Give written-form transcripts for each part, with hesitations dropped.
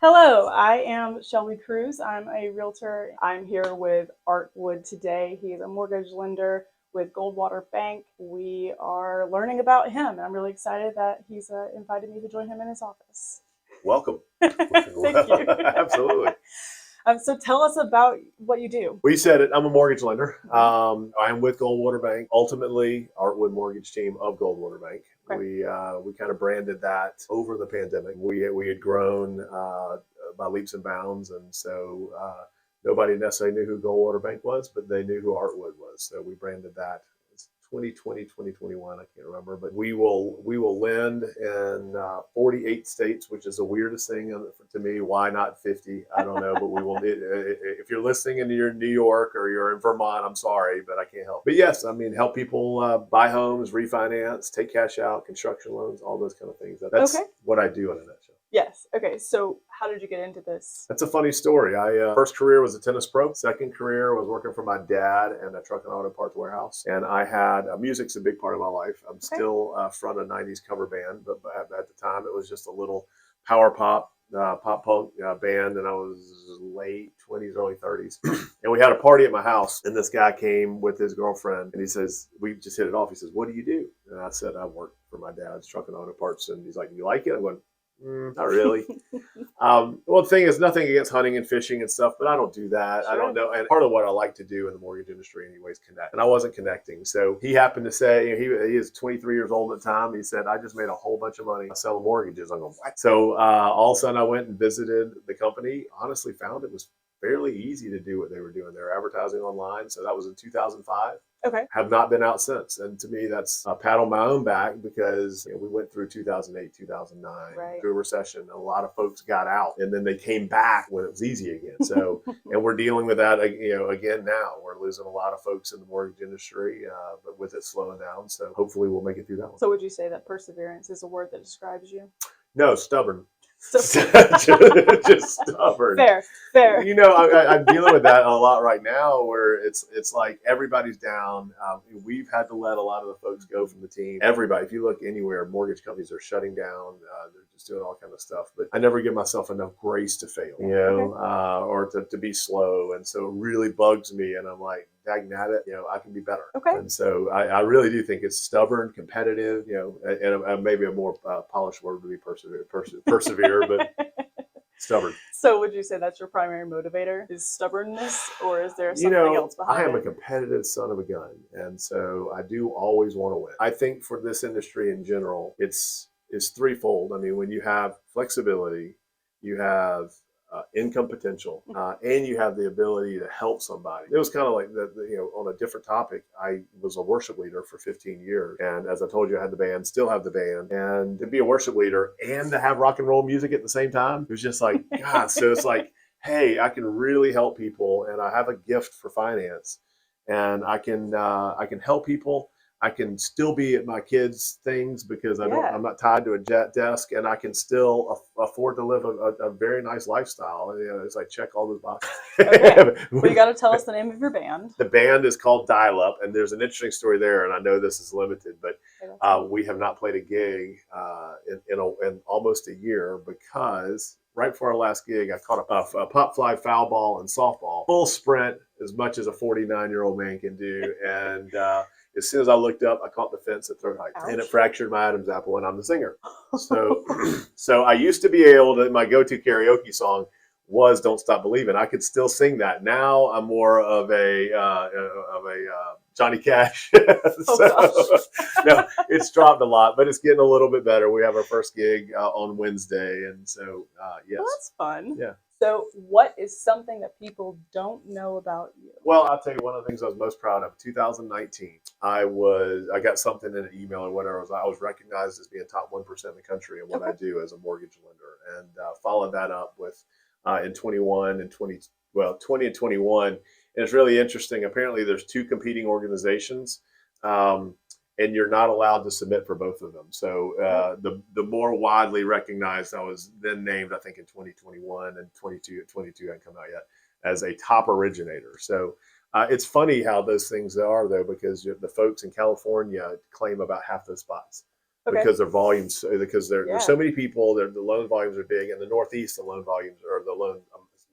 Hello, I am Shelby Cruz. I'm a realtor. I'm here with Art Wood today. He's a mortgage lender with Goldwater Bank. We are learning about him, and I'm really excited that he's invited me to join him in his office. Welcome. Thank you. Absolutely. So tell us about what you do. We said it. I'm a mortgage lender. I'm with Goldwater Bank. Ultimately, Artwood Mortgage Team of Goldwater Bank. Okay. We kind of branded that over the pandemic. We had grown by leaps and bounds, and so nobody necessarily knew who Goldwater Bank was, but they knew who Artwood was. So we branded that. 2020, 2021, I can't remember, but we will lend in 48 states, which is the weirdest thing to me. Why not 50? I don't know, but we will. If you're listening and you're in New York or you're in Vermont, I'm sorry, but I can't help. But yes, I mean, help people buy homes, refinance, take cash out, construction loans, all those kind of things. That's Okay. what I do in a nutshell. Yes. Okay. So how did you get into this? That's a funny story. I first career was a tennis pro. Second career was working for my dad in a truck and auto parts warehouse. And I had music's a big part of my life. I'm still front of a '90s cover band, but at the time it was just a little power pop. Pop punk band, and I was late 20s, early 30s. And we had a party at my house, and this guy came with his girlfriend, and he says, we just hit it off. He says, "What do you do?" And I said, "I work for my dad's truck and auto parts." And he's like, "You like it?" I'm going, not really. Well, the thing is, nothing against hunting and fishing and stuff, but I don't do that. Sure. I don't know. And part of what I like to do in the mortgage industry, anyways, connect. And I wasn't connecting. So he happened to say, he is 23 years old at the time. He said, "I just made a whole bunch of money selling mortgages." I'm going, "What?" So all of a sudden, I went and visited the company. Honestly, found it was fairly easy to do what they were doing. They were advertising online. So that was in 2005. Okay. Have not been out since. And to me, that's a pat on my own back because we went through 2008, 2009, through a recession. A lot of folks got out and then they came back when it was easy again. So, and we're dealing with that, again now. We're losing a lot of folks in the mortgage industry, but with it slowing down. So hopefully we'll make it through that one. So would you say that perseverance is a word that describes you? No, stubborn. Just stubborn. Fair. I'm dealing with that a lot right now, where it's like everybody's down. We've had to let a lot of the folks go from the team. Everybody, if you look anywhere, mortgage companies are shutting down. They're just doing all kind of stuff. But I never give myself enough grace to fail, or to be slow, and so it really bugs me. And I'm like, dang at it, I can be better. Okay. And so I really do think it's stubborn, competitive, and maybe a more polished word would be persevere, but stubborn. So would you say that's your primary motivator is stubbornness, or is there something else behind it? I am a competitive son of a gun, and so I do always want to win. I think for this industry in general, it's threefold. I mean, when you have flexibility, you have income potential, and you have the ability to help somebody. It was kind of like on a different topic. I was a worship leader for 15 years, and as I told you, I had the band, still have the band, and to be a worship leader and to have rock and roll music at the same time, it was just like God. So it's like, hey, I can really help people, and I have a gift for finance, and I can help people. I can still be at my kids' things because I'm not tied to a desk, and I can still afford to live a very nice lifestyle. It's like check all those boxes. Okay. Well, you got to tell us the name of your band. The band is called Dial Up, and there's an interesting story there. And I know this is limited, but we have not played a gig in almost a year because right before our last gig, I caught a pop fly foul ball in softball, full sprint as much as a 49-year-old man can do, and as soon as I looked up, I caught the fence at throat height. Ouch. And it fractured my Adam's apple, and I'm the singer. So I used to be able to, my go-to karaoke song was "Don't Stop Believing." I could still sing that. Now I'm more of a Johnny Cash. No, it's dropped a lot, but it's getting a little bit better. We have our first gig on Wednesday, and so yes. Well, that's fun. Yeah. So what is something that people don't know about you? Well, I'll tell you one of the things I was most proud of. 2019, I got something in an email or whatever. I was recognized as being top 1% in the country in what I do as a mortgage lender, and followed that up with in 20 and 21. And it's really interesting. Apparently, there's two competing organizations. And you're not allowed to submit for both of them. So the more widely recognized, I was then named, I think, in 2021 and 22 hadn't come out yet, as a top originator. So it's funny how those things are, though, because the folks in California claim about half those spots. Okay. because their volumes, because Yeah. there's so many people, the loan volumes are big. In the Northeast, the loan volumes or the loan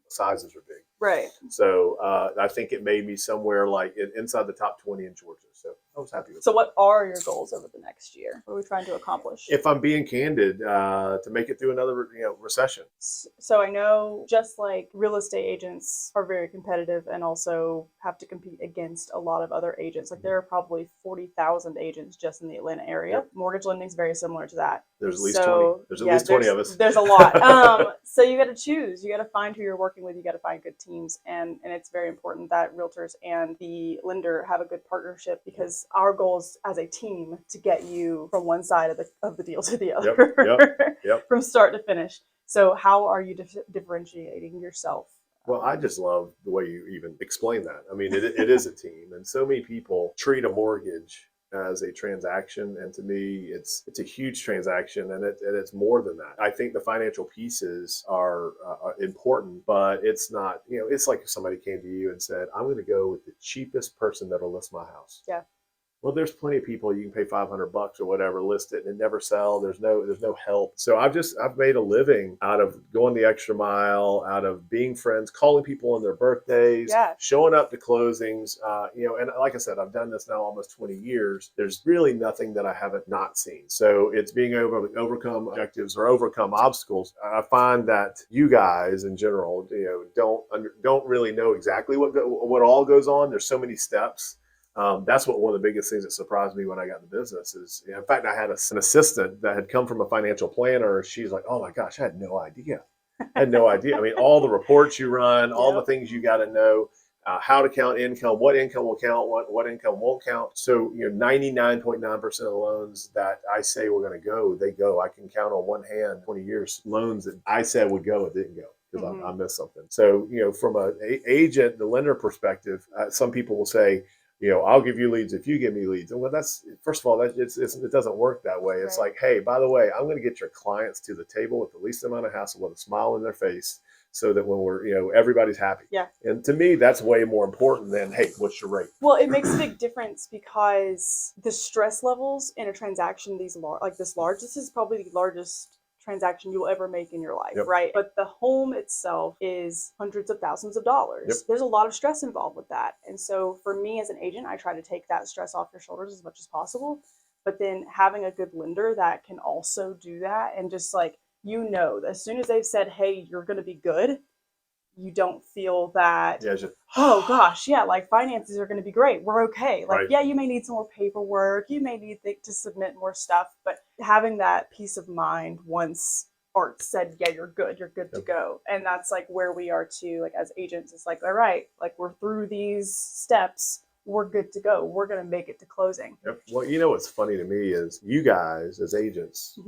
sizes are big. Right. So I think it made me somewhere like inside the top 20 in Georgia. So I was happy with So that. what are your goals over the next year? What are we trying to accomplish? If I'm being candid, to make it through another recession. So I know just like real estate agents are very competitive and also have to compete against a lot of other agents. Like there are probably 40,000 agents just in the Atlanta area. Yep. Mortgage lending is very similar to that. There's at least 20. There's at least 20 of us. There's a lot. So you got to choose. You got to find who you're working with. You got to find good teams, and it's very important that realtors and the lender have a good partnership, because our goal is as a team to get you from one side of the deal to the other, Yep. from start to finish. So how are you differentiating yourself? Well, I just love the way you even explain that. I mean, it is a team, and so many people treat a mortgage as a transaction, and to me it's a huge transaction, and it's more than that. I think the financial pieces are important, but it's not, it's like if somebody came to you and said, I'm going to go with the cheapest person that'll list my house. Yeah. Well, there's plenty of people you can pay $500 or whatever, list it, and it never sell. There's no help. So I've made a living out of going the extra mile, out of being friends, calling people on their birthdays, showing up to closings. And like I said, I've done this now almost 20 years. There's really nothing that I haven't not seen. So it's being able to overcome objectives or overcome obstacles. I find that you guys in general, don't really know exactly what all goes on. There's so many steps. That's one of the biggest things that surprised me when I got in the business is, in fact, I had an assistant that had come from a financial planner. She's like, oh my gosh, I had no idea. I mean, all the reports you run, all the things you got to know, how to count income, what income will count, what income won't count. So, 99.9% of the loans that I say we're going to go, they go. I can count on one hand 20 years loans that I said would go, it didn't go, because I missed something. So, from an agent, the lender perspective, some people will say, I'll give you leads if you give me leads. And well, that's, first of all, it doesn't work that way. It's like, hey, by the way, I'm going to get your clients to the table with the least amount of hassle, with a smile on their face, so that when we're, everybody's happy. Yeah. And to me, that's way more important than, hey, what's your rate? Well, it makes a big difference, because the stress levels in a transaction this large, this is probably the largest transaction you'll ever make in your life, right? But the home itself is hundreds of thousands of dollars. There's a lot of stress involved with that. And so for me as an agent, I try to take that stress off your shoulders as much as possible. But then having a good lender that can also do that, and just like, as soon as they've said, hey, you're going to be good, you don't feel that, oh gosh, like finances are going to be great, we're okay. Like, you may need some more paperwork, you may need to submit more stuff, but having that peace of mind once Art said, yeah, you're good to go. And that's like where we are too, like as agents. It's like, all right, like we're through these steps, we're good to go, we're going to make it to closing. Well, what's funny to me is you guys as agents,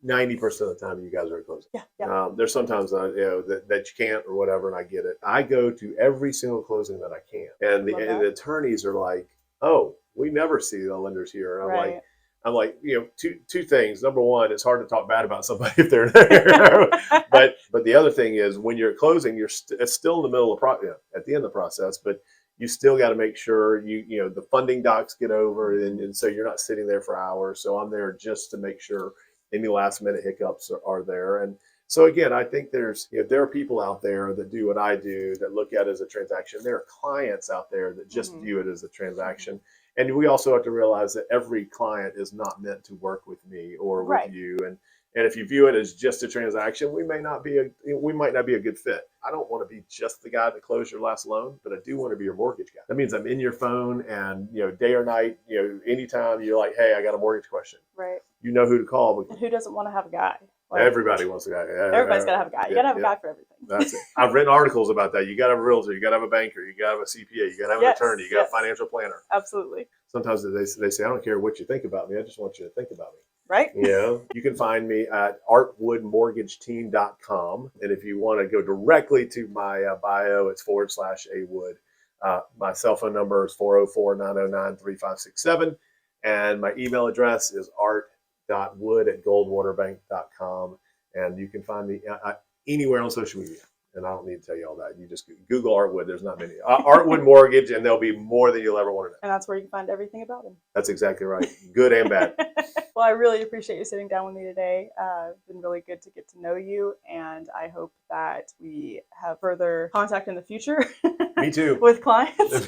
90% of the time you guys are at closing. There's sometimes that you can't or whatever, and I get it. I go to every single closing that I can, and the attorneys are like, "Oh, we never see the lenders here." And I'm like, two things. Number one, it's hard to talk bad about somebody if they're there. but the other thing is, when you're at closing, it's still in the middle of at the end of the process, but you still got to make sure the funding docs get over, and so you're not sitting there for hours. So I'm there just to make sure any last minute hiccups are there. And so again, I think there are people out there that do what I do, that look at it as a transaction. There are clients out there that just view it as a transaction. And we also have to realize that every client is not meant to work with me or with you. And if you view it as just a transaction, we might not be a good fit. I don't want to be just the guy that closed your last loan, but I do want to be your mortgage guy. That means I'm in your phone, and day or night, anytime you're like, hey, I got a mortgage question. Right. You know who to call. And who doesn't want to have a guy? Everybody wants a guy. Everybody's got to have a guy. You got to have a guy for everything. That's it. I've written articles about that. You got to have a realtor. You got to have a banker. You got to have a CPA. You got to have an attorney. You got to have a financial planner. Absolutely. Sometimes they say, I don't care what you think about me. I just want you to think about me. Right. You can find me at artwoodmortgageteam.com. And if you want to go directly to my bio, it's /awood. My cell phone number is 404-909-3567. And my email address is art.wood@goldwaterbank.com. And you can find me anywhere on social media. And I don't need to tell you all that. You just Google Art Wood. There's not many. Art Wood Mortgage, and there'll be more than you'll ever want to know. And that's where you can find everything about him. That's exactly right. Good and bad. Well, I really appreciate you sitting down with me today. It's been really good to get to know you, and I hope that we have further contact in the future Me too. with clients.